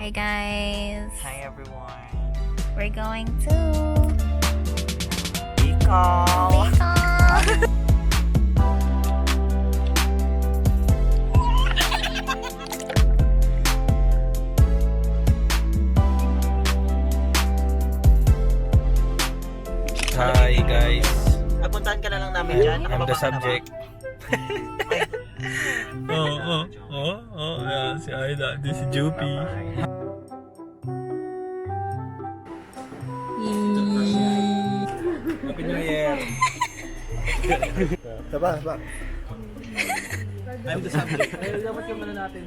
Hi guys. Hi everyone. We're going to Bicol. Hi guys, Napuntahan ka na lang namin dyan. I'm the Nakababa ka na ba? subject. Yeah, si Aida, di si Jupi. Happy New Year. Saba. I'm the subject. Dapat ka muna natin.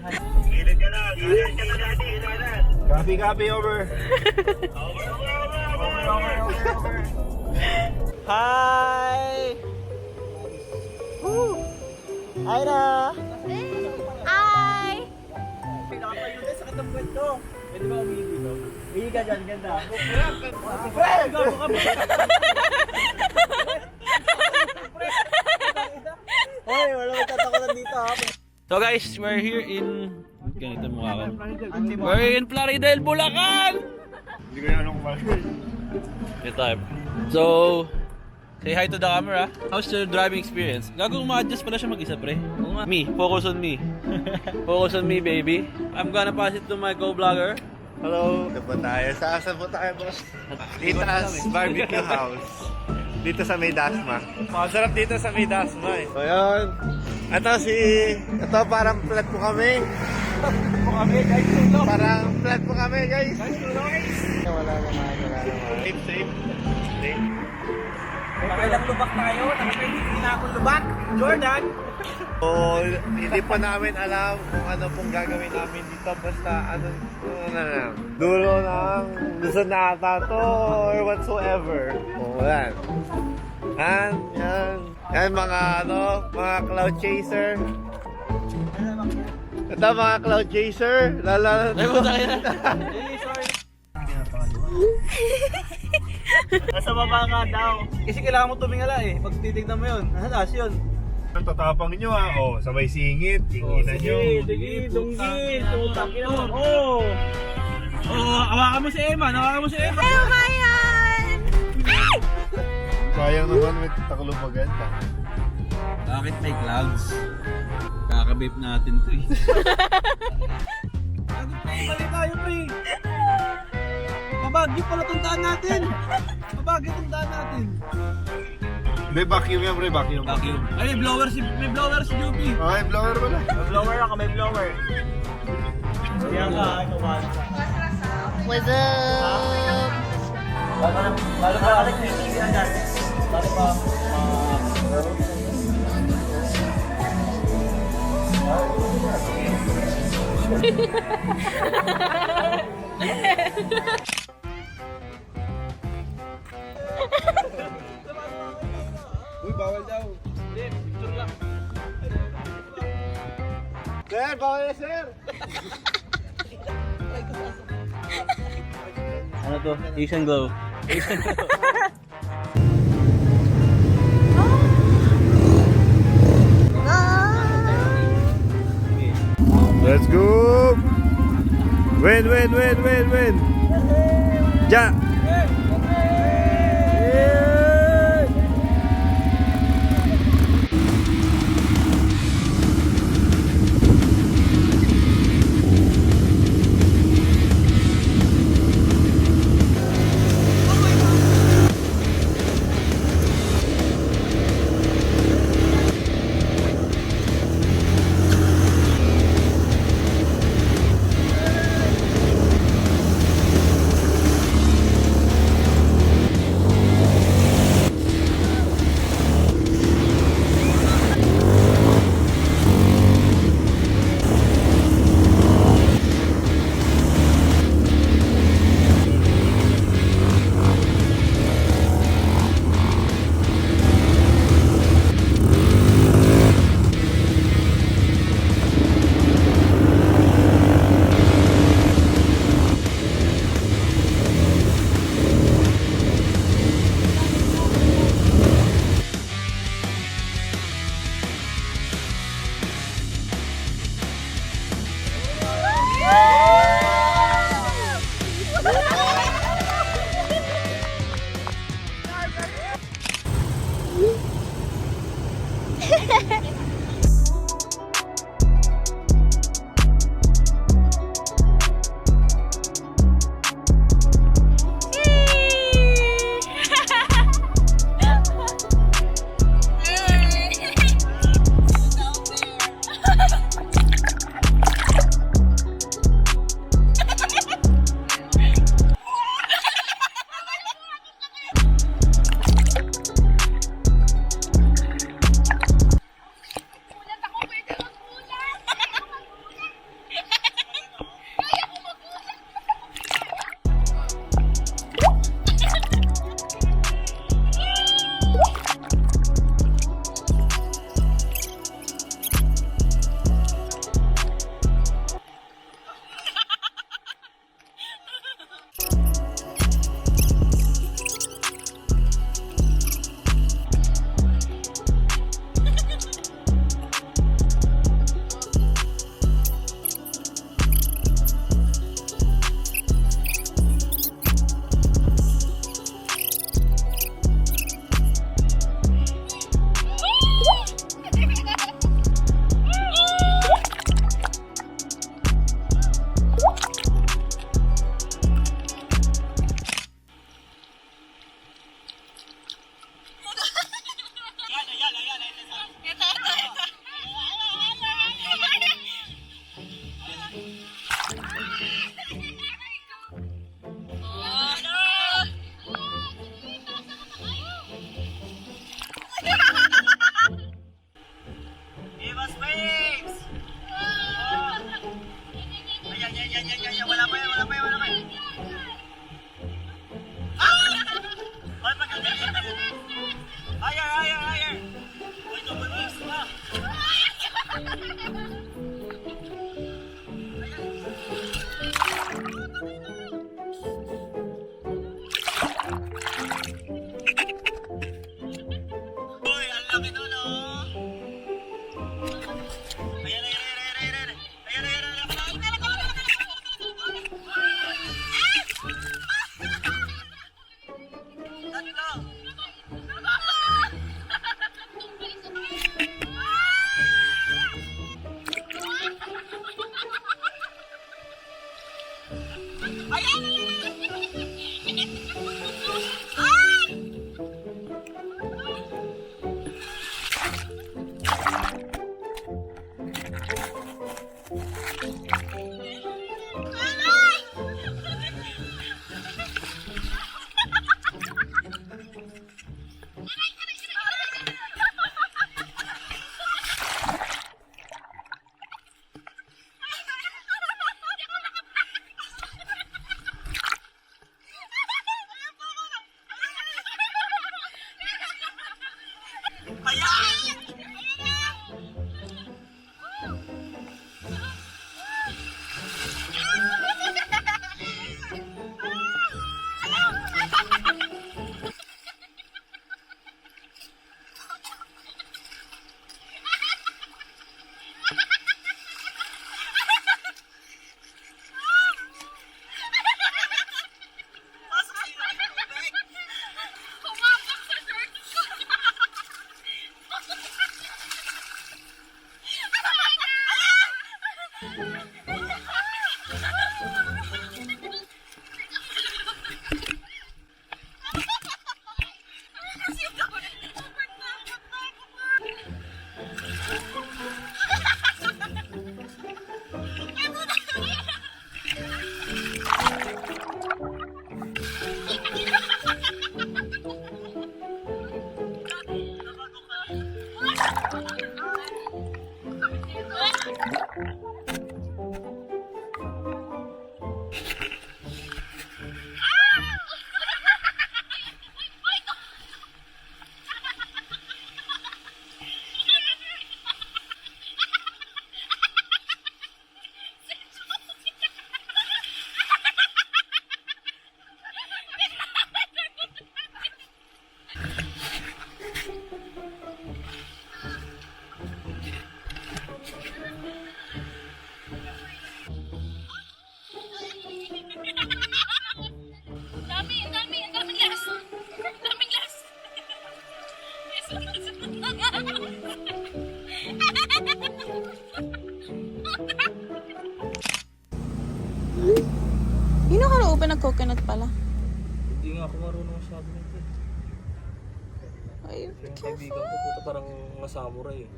Copy over. Hi! Woo! Aida! Hi! Nakatayo na sa katapwet ko. Pwede ba umihi dito? Umihi ka dyan, ganda. Hoy, wala magtatakutan dito ha. So guys, we're here in... Ganito mukha ko. We're in Plaridel, Bulacan! Hindi ko na anong kumain. Good time. So, say hi to the camera. How's your driving experience? Gagawin ma-adjust pala siya mag-isa, pre. Me, focus on me. Focus on me, baby. I'm gonna pass it to my co-vlogger. Hello. Ito po tayo. Saan po tayo, boss? Tita's Barbecue House. Dito sa May Dasma. Masarap dito sa May Dasma eh. So yun. Ito parang flat po kami. Parang flat po kami, guys. Wala naman. Safe. Pakailang lubak tayo. Hindi na akong lubak. Jordan! So, hindi pa namin alam kung ano pong gagawin namin dito. Basta dulo ng Luzon na ata to or whatsoever. O, yan. Yan mga cloud chaser. Ito mga cloud chaser. Ay, puta kayo na. Nasa baba nga daw. Kasi kailangan mo tumingala eh. Pag titignan mo yun, nasa taas yun. Ang tatapang nyo ha. O, sabay singit. Tinginan nyo. Sige, dunggin. Tutang ina mo. Oo. Oh, hawakan mo si Emma. Ano ba yan? Ay! Sayang naman may takulubagan pa. Bakit may clouds? Kakabip natin to eh. Balik tayo, pre. Mabagyo pala itong daan natin. Hindi, vacuum yan, pre. Vacuum. Ay, may blower si Jupi. Okay, blower mo na. May blower ako, may blower. Kaya nga, kumano ka. What's up? Balo pa, electricity agad. Balo pa, Uy, bawal daw. Hindi, picture lang. Sir, bawal na, sir. Ano to? Asian Glow. Let's go! Win! Ja! Yun ang open na coconut pala. Hindi nga ako marunong masyado nito. Ay, Yung kaibigan ko puto parang mga samurai eh.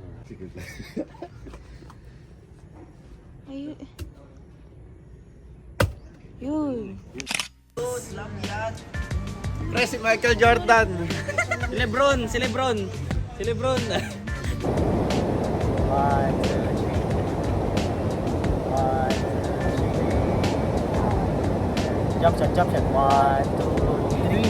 ay. Yun. Pre, si Michael Jordan. Si Lebron! Si Lebron! Si Lebron! 1, 2, 3. 1, 2, 3. Jump shot, jump shot. 1, 2, 3.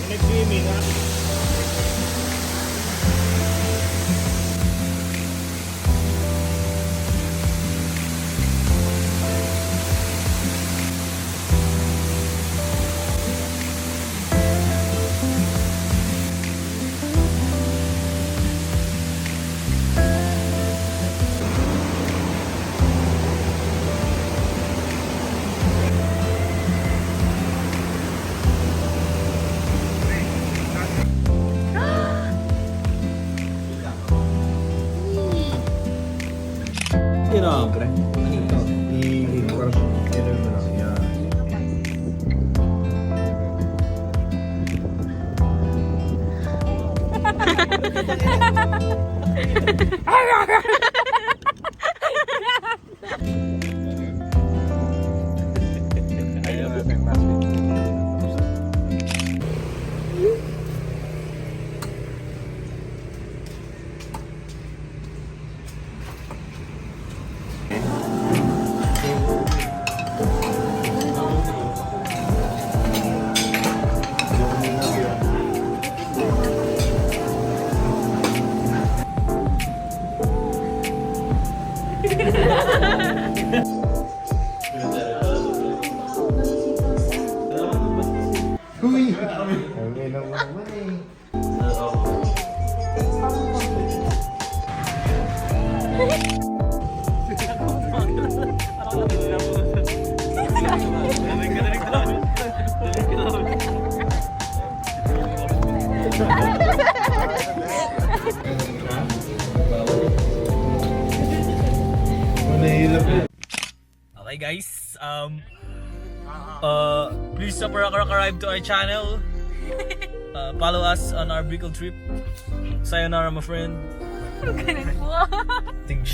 Nag-swimming ha. You know, pre. Okay guys, please subscribe to our channel. Follow us on our Bicol trip. Sayonara, my friend. Ganun po. Ting-